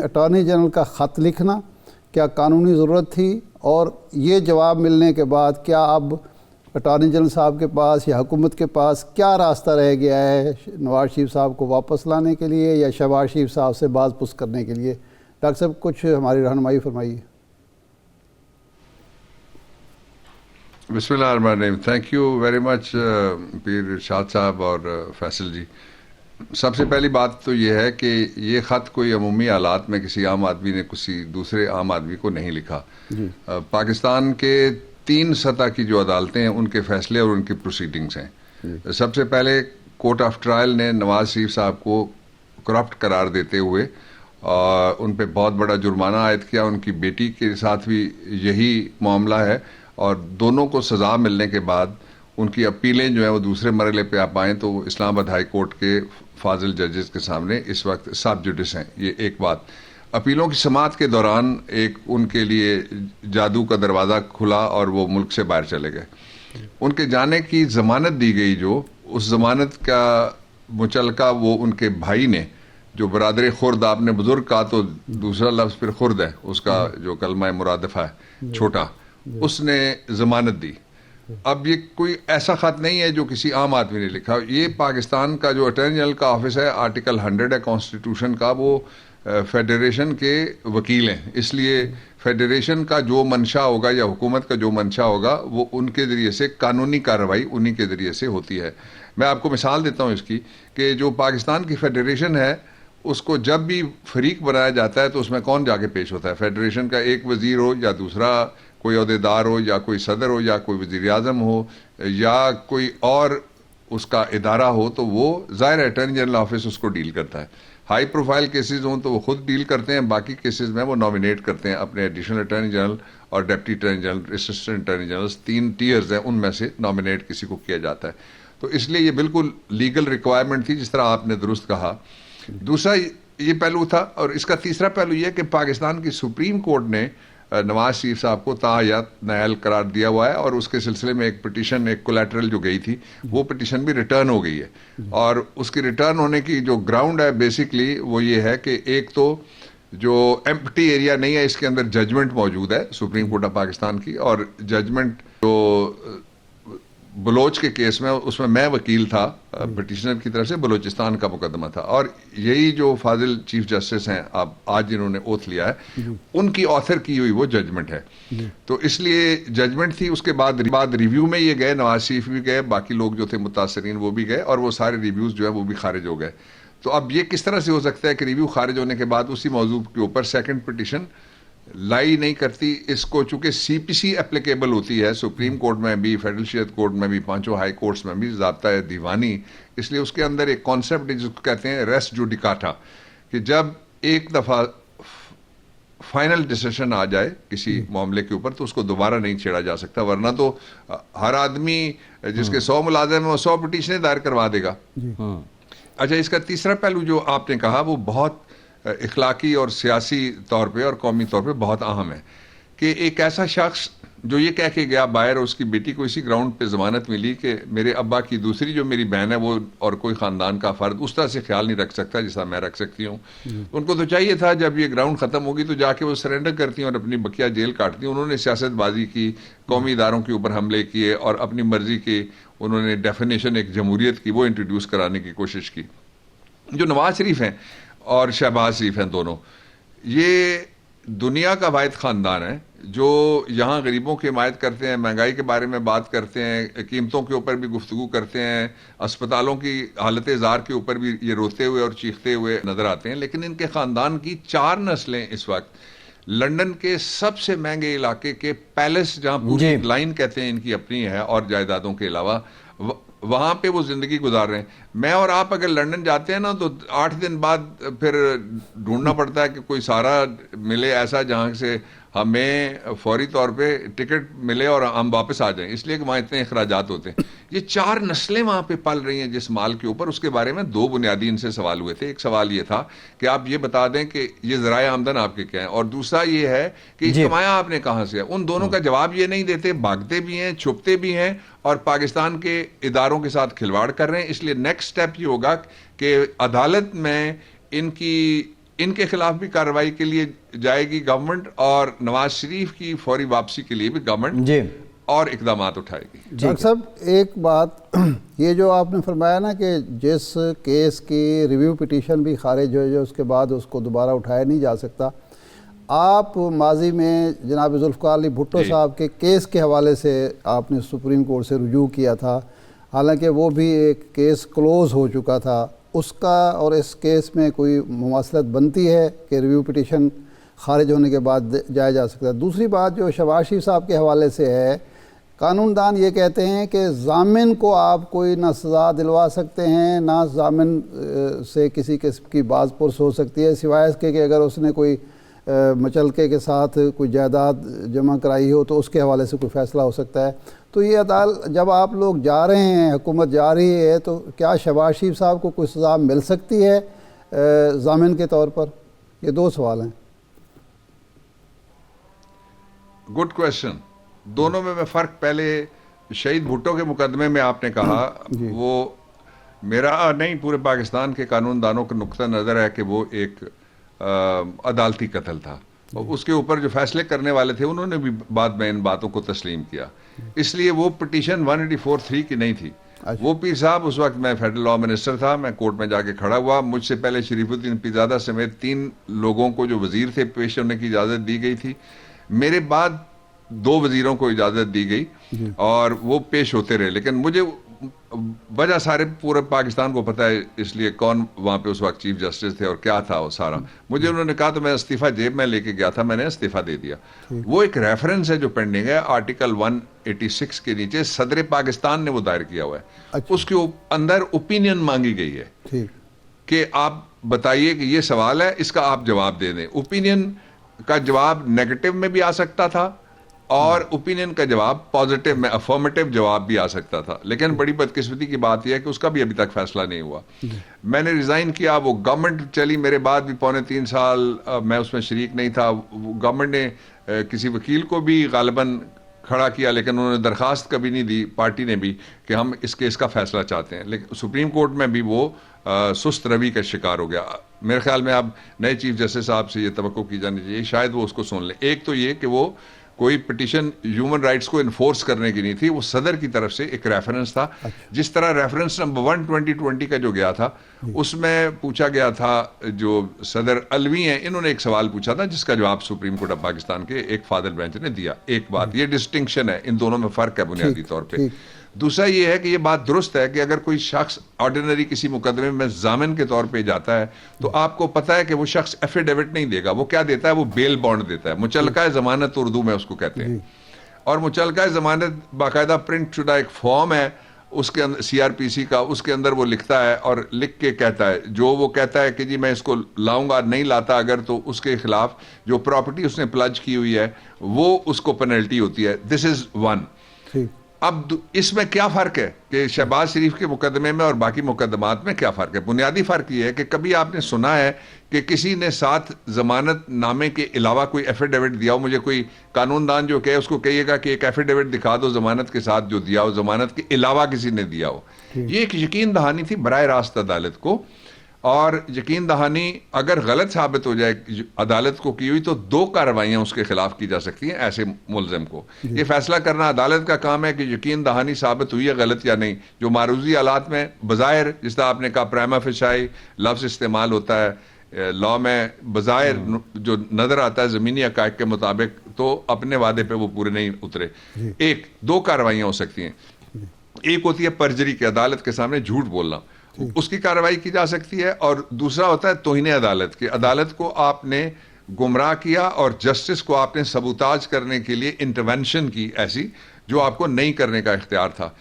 Attorney general کا خط لکھنا کیا قانونی ضرورت تھی، اور یہ جواب ملنے کے بعد کیا اب اٹارنی جنرل صاحب کے پاس یا حکومت کے پاس کیا راستہ رہ گیا ہے نواز شریف صاحب کو واپس لانے کے لیے یا شہباز شریف صاحب سے باز پس کرنے کے لیے؟ ڈاکٹر صاحب کچھ ہماری رہنمائی فرمائیے۔ بسم اللہ الرحمن الرحیم۔ تھینک یو ویری مچ پیر ارشاد صاحب اور فیصل جی۔ سب سے پہلی بات تو یہ ہے کہ یہ خط کوئی عمومی حالات میں کسی عام آدمی نے کسی دوسرے عام آدمی کو نہیں لکھا۔ پاکستان کے 3 سطح کی جو عدالتیں ہیں ان کے فیصلے اور ان کی پروسیڈنگز ہیں۔ سب سے پہلے کورٹ آف ٹرائل نے نواز شریف صاحب کو کرپٹ قرار دیتے ہوئے ان پہ بہت بڑا جرمانہ عائد کیا۔ ان کی بیٹی کے ساتھ بھی یہی معاملہ ہے، اور دونوں کو سزا ملنے کے بعد ان کی اپیلیں جو ہیں وہ دوسرے مرحلے پہ آپ آئیں تو اسلام آباد ہائی کورٹ کے فاضل ججز کے سامنے اس وقت سب جوڈس ہیں۔ یہ ایک بات۔ اپیلوں کی سماعت کے دوران ایک ان کے لیے جادو کا دروازہ کھلا اور وہ ملک سے باہر چلے گئے۔ ان کے جانے کی ضمانت دی گئی، جو اس ضمانت کا متعلقہ وہ ان کے بھائی نے، جو برادر خرد، آپ نے بزرگ کہا تو دوسرا لفظ پھر خرد ہے، اس کا جو کلمہ مرادفہ ہے چھوٹا، اس نے ضمانت دی۔ اب یہ کوئی ایسا خط نہیں ہے جو کسی عام آدمی نے لکھا، یہ پاکستان کا جو اٹارنی جنرل کا آفس ہے، آرٹیکل 100 ہے کانسٹیٹیوشن کا، وہ فیڈریشن کے وکیل ہیں، اس لیے فیڈریشن کا جو منشا ہوگا یا حکومت کا جو منشا ہوگا وہ ان کے ذریعے سے قانونی کارروائی انہی کے ذریعے سے ہوتی ہے۔ میں آپ کو مثال دیتا ہوں اس کی، کہ جو پاکستان کی فیڈریشن ہے اس کو جب بھی فریق بنایا جاتا ہے تو اس میں کون جا کے پیش ہوتا ہے؟ فیڈریشن کا ایک وزیر ہو یا دوسرا کوئی عہدیدار ہو یا کوئی صدر ہو یا کوئی وزیر اعظم ہو یا کوئی اور اس کا ادارہ ہو، تو وہ ظاہر اٹارنی جنرل آفس اس کو ڈیل کرتا ہے۔ ہائی پروفائل کیسز ہوں تو وہ خود ڈیل کرتے ہیں، باقی کیسز میں وہ نامینیٹ کرتے ہیں اپنے ایڈیشنل اٹارنی جنرل اور deputy attorney general, assistant attorney general, 3 tears ہیں، ان میں سے نامینیٹ کسی کو کیا جاتا ہے۔ تو اس لیے یہ بالکل لیگل ریکوائرمنٹ تھی، جس طرح آپ نے درست کہا۔ دوسرا یہ پہلو تھا، اور اس کا تیسرا پہلو یہ کہ پاکستان کی سپریم کورٹ نے نواز شریف صاحب کو تاحیات نااہل قرار دیا ہوا ہے، اور اس کے سلسلے میں ایک پٹیشن، ایک کولیٹرل جو گئی تھی، وہ پٹیشن بھی ریٹرن ہو گئی ہے۔ اور اس کی ریٹرن ہونے کی جو گراؤنڈ ہے بیسکلی وہ یہ ہے کہ ایک تو جو ایمپٹی ایریا نہیں ہے، اس کے اندر ججمنٹ موجود ہے سپریم کورٹ آف پاکستان کی، اور ججمنٹ جو بلوچ کے کیس میں، اس میں وکیل تھا پٹیشنر کی طرف سے، بلوچستان کا مقدمہ تھا، اور یہی جو فاضل چیف جسٹس ہیں اب آج جنہوں نے اوتھ لیا ہے، ان کی آتھر کی ہوئی وہ ججمنٹ ہے۔ تو اس لیے ججمنٹ تھی، اس کے بعد ریویو میں یہ گئے، نواز شریف بھی گئے، باقی لوگ جو تھے متاثرین وہ بھی گئے، اور وہ سارے ریویوز جو ہے وہ بھی خارج ہو گئے۔ تو اب یہ کس طرح سے ہو سکتا ہے کہ ریویو خارج ہونے کے بعد اسی موضوع کے اوپر سیکنڈ پٹیشن لائی نہیں کرتی؟ اس کو چونکہ سی پی سی اپلیکیبل ہوتی ہے سپریم کورٹ میں بھی، فیڈرل شریعت کورٹ میں بھی، 5 ہائی کورٹس میں بھی، ضابطہ دیوانی، اس لیے اس کے اندر ایک کانسیپٹ جس کو کہتے ہیں ریس جوڈیکاٹا، کہ جب ایک دفعہ فائنل ڈیسیشن آ جائے کسی معاملے کے اوپر تو اس کو دوبارہ نہیں چھیڑا جا سکتا، ورنہ تو ہر آدمی جس کے 100 ملازم ہیں وہ 100 پٹیشنیں دائر کروا دے گا۔ اچھا، اس کا تیسرا پہلو جو آپ نے کہا وہ بہت اخلاقی اور سیاسی طور پہ اور قومی طور پہ بہت اہم ہے، کہ ایک ایسا شخص جو یہ کہہ کے گیا باہر، اس کی بیٹی کو اسی گراؤنڈ پہ ضمانت ملی کہ میرے ابا کی دوسری جو میری بہن ہے وہ اور کوئی خاندان کا فرد اس طرح سے خیال نہیں رکھ سکتا جیسا میں رکھ سکتی ہوں۔ ان کو تو چاہیے تھا جب یہ گراؤنڈ ختم ہوگی تو جا کے وہ سرنڈر کرتی ہیں اور اپنی بقیہ جیل کاٹتی ہیں۔ انہوں نے سیاست بازی کی، قومی اداروں کے اوپر حملے کیے، اور اپنی مرضی کی انہوں نے ڈیفینیشن ایک جمہوریت کی وہ انٹروڈیوس کرانے کی کوشش کی۔ جو نواز شریف ہیں اور شہباز شریف ہیں، دونوں یہ دنیا کا واحد خاندان ہے جو یہاں غریبوں کی حمایت کرتے ہیں، مہنگائی کے بارے میں بات کرتے ہیں، قیمتوں کے اوپر بھی گفتگو کرتے ہیں، اسپتالوں کی حالت زار کے اوپر بھی یہ روتے ہوئے اور چیختے ہوئے نظر آتے ہیں۔ لیکن ان کے خاندان کی 4 نسلیں اس وقت لندن کے سب سے مہنگے علاقے کے پیلس، جہاں پوری لائن کہتے ہیں ان کی اپنی ہے اور جائیدادوں کے علاوہ، وہاں پہ وہ زندگی گزار رہے ہیں۔ میں اور آپ اگر لندن جاتے ہیں نا تو 8 دن بعد پھر ڈھونڈنا پڑتا ہے کہ کوئی سہارا ملے ایسا جہاں سے ہمیں فوری طور پہ ٹکٹ ملے اور ہم واپس آ جائیں، اس لیے کہ وہاں اتنے اخراجات ہوتے ہیں۔ یہ 4 نسلیں وہاں پہ پل رہی ہیں جس مال کے اوپر۔ اس کے بارے میں 2 بنیادی ان سے سوال ہوئے تھے۔ ایک سوال یہ تھا کہ آپ یہ بتا دیں کہ یہ ذرائع آمدن آپ کے کیا ہیں، اور دوسرا یہ ہے کہ کمایا آپ نے کہاں سے ہے۔ ان دونوں کا جواب یہ نہیں دیتے، بھاگتے بھی ہیں، چھپتے بھی ہیں، اور پاکستان کے اداروں کے ساتھ کھلواڑ کر رہے ہیں۔ اس لیے نیکسٹ سٹیپ یہ ہوگا کہ عدالت میں ان کی ان کے خلاف بھی کارروائی کے لیے جائے گی گورنمنٹ, اور نواز شریف کی فوری واپسی کے لیے بھی گورنمنٹ جی اور اقدامات اٹھائے گی. ڈاکٹر صاحب ایک بات یہ جو آپ نے فرمایا نا کہ جس کیس کی ریویو پٹیشن بھی خارج ہو جائے اس کے بعد اس کو دوبارہ اٹھایا نہیں جا سکتا, آپ ماضی میں جناب ذوالفقار علی بھٹو صاحب کے کیس کے حوالے سے آپ نے سپریم کورٹ سے رجوع کیا تھا, حالانکہ وہ بھی ایک کیس کلوز ہو چکا تھا, اس کا اور اس کیس میں کوئی مماثلت بنتی ہے کہ ریویو پٹیشن خارج ہونے کے بعد جایا جا سکتا ہے؟ دوسری بات جو شہباز شریف صاحب کے حوالے سے ہے, قانون دان یہ کہتے ہیں کہ ضامن کو آپ کوئی نہ سزا دلوا سکتے ہیں نہ ضامن سے کسی قسم کی باز پرس ہو سکتی ہے, سوائے اس کے کہ اگر اس نے کوئی مچلکے کے ساتھ کوئی جائیداد جمع کرائی ہو تو اس کے حوالے سے کوئی فیصلہ ہو سکتا ہے. تو یہ عدالت جب آپ لوگ جا رہے ہیں, حکومت جا رہی ہے, تو کیا شہباز شریف صاحب کو کوئی سزا مل سکتی ہے ضامن کے طور پر؟ یہ دو سوال ہیں. Good question. دونوں میں فرق, پہلے شہید بھٹو کے مقدمے میں آپ نے کہا وہ میرا نہیں پورے پاکستان کے قانون دانوں کا نقطہ نظر ہے کہ وہ ایک عدالتی قتل تھا, اس کے اوپر جو فیصلے کرنے والے تھے انہوں نے بھی بعد میں ان باتوں کو تسلیم کیا, اس لیے وہ پٹیشن 184(3) کی نہیں تھی. وہ پیر صاحب اس وقت میں فیڈرل لا منسٹر تھا, میں کورٹ میں جا کے کھڑا ہوا, مجھ سے پہلے شریف الدین پیرزادہ سمیت 3 لوگوں کو جو وزیر تھے پیش ہونے کی اجازت دی گئی تھی, میرے بعد 2 وزیروں کو اجازت دی گئی اور وہ پیش ہوتے رہے, لیکن مجھے وجہ سارے پورے پاکستان کو پتہ ہے, اس لیے کون وہاں پہ اس وقت چیف جسٹس تھے اور کیا تھا وہ سارا. مجھے انہوں نے کہا تو میں استعفیٰ جیب میں لے کے گیا تھا, میں نے استعفیٰ دے دیا. وہ ایک ریفرنس ہے جو پینڈنگ ہے, آرٹیکل 186 کے نیچے صدر پاکستان نے وہ دائر کیا ہوا ہے, اس کے اندر اوپینین مانگی گئی ہے کہ آپ بتائیے کہ یہ سوال ہے, اس کا آپ جواب دے دیں. اوپینین کا جواب نیگیٹو میں بھی آ سکتا تھا اور اوپینین کا جواب پازیٹیو میں افرمیٹیو جواب بھی آ سکتا تھا, لیکن بڑی بدقسمتی کی بات یہ ہے کہ اس کا بھی ابھی تک فیصلہ نہیں ہوا. میں نے ریزائن کیا, وہ گورنمنٹ چلی, میرے بعد بھی 3.25 سال میں اس میں شریک نہیں تھا. گورنمنٹ نے کسی وکیل کو بھی غالباً کھڑا کیا, لیکن انہوں نے درخواست کبھی نہیں دی پارٹی نے بھی کہ ہم اس کیس کا فیصلہ چاہتے ہیں. لیکن سپریم کورٹ میں بھی وہ سست روی کا شکار ہو گیا. میرے خیال میں اب نئے چیف جسٹس صاحب سے یہ توقع کی جانی چاہیے, شاید وہ اس کو سن لیں. ایک تو یہ کہ وہ کوئی پٹیشن ہیومن رائٹس کو انفورس کرنے کی نہیں تھی, وہ صدر کی طرف سے ایک ریفرنس تھا. جس طرح ریفرنس نمبر 1/2020 کا جو گیا تھا اس میں پوچھا گیا تھا, جو صدر الوی ہیں انہوں نے ایک سوال پوچھا تھا جس کا جواب سپریم کورٹ آف پاکستان کے ایک فادر بینچ نے دیا. ایک بات یہ ڈسٹنکشن ہے, ان دونوں میں فرق ہے بنیادی طور پہ. دوسرا یہ ہے کہ یہ بات درست ہے کہ اگر کوئی شخص آرڈینری کسی مقدمے میں ضامن کے طور پہ جاتا ہے تو آپ کو پتا ہے کہ وہ شخص ایفیڈیوٹ نہیں دے گا, وہ کیا دیتا ہے, وہ بیل بانڈ دیتا ہے, مچلقہ ضمانت اردو میں اس کو کہتے ہیں. اور مچلقہ ضمانت باقاعدہ پرنٹ شدہ ایک فارم ہے اس کے اندر CRPC کا, اس کے اندر وہ لکھتا ہے اور لکھ کے کہتا ہے, جو وہ کہتا ہے کہ جی میں اس کو لاؤں گا, نہیں لاتا اگر تو اس کے خلاف جو پراپرٹی اس نے پلج کی ہوئی ہے وہ اس کو پینلٹی ہوتی ہے. دس از 1. اب اس میں کیا فرق ہے کہ شہباز شریف کے مقدمے میں اور باقی مقدمات میں کیا فرق ہے؟ بنیادی فرق یہ ہے کہ کبھی آپ نے سنا ہے کہ کسی نے ساتھ ضمانت نامے کے علاوہ کوئی ایفیڈیوٹ دیا ہو؟ مجھے کوئی قانون دان جو کہے اس کو کہیے گا کہ ایک ایفیڈیوٹ دکھا دو ضمانت کے ساتھ جو دیا ہو, ضمانت کے علاوہ کسی نے دیا ہو. یہ ایک یقین دہانی تھی براہ راست عدالت کو, اور یقین دہانی اگر غلط ثابت ہو جائے عدالت کو کی ہوئی تو 2 کارروائیاں اس کے خلاف کی جا سکتی ہیں ایسے ملزم کو. یہ فیصلہ کرنا عدالت کا کام ہے کہ یقین دہانی ثابت ہوئی ہے غلط یا نہیں. جو معروضی حالات میں بظاہر, جس طرح آپ نے کہا پرائما فیشائی لفظ استعمال ہوتا ہے لا میں, بظاہر جو نظر آتا ہے زمینی حقائق کے مطابق, تو اپنے وعدے پہ وہ پورے نہیں اترے. 2 کارروائیاں ہو سکتی ہیں. ایک ہوتی ہے پرجری کے, عدالت کے سامنے جھوٹ بولنا, اس کی کارروائی کی جا سکتی ہے. اور دوسرا ہوتا ہے توہین عدالت کے, عدالت کو آپ نے گمراہ کیا اور جسٹس کو آپ نے سبوتاج کرنے کے لیے انٹرونشن کی ایسی جو آپ کو نہیں کرنے کا اختیار تھا.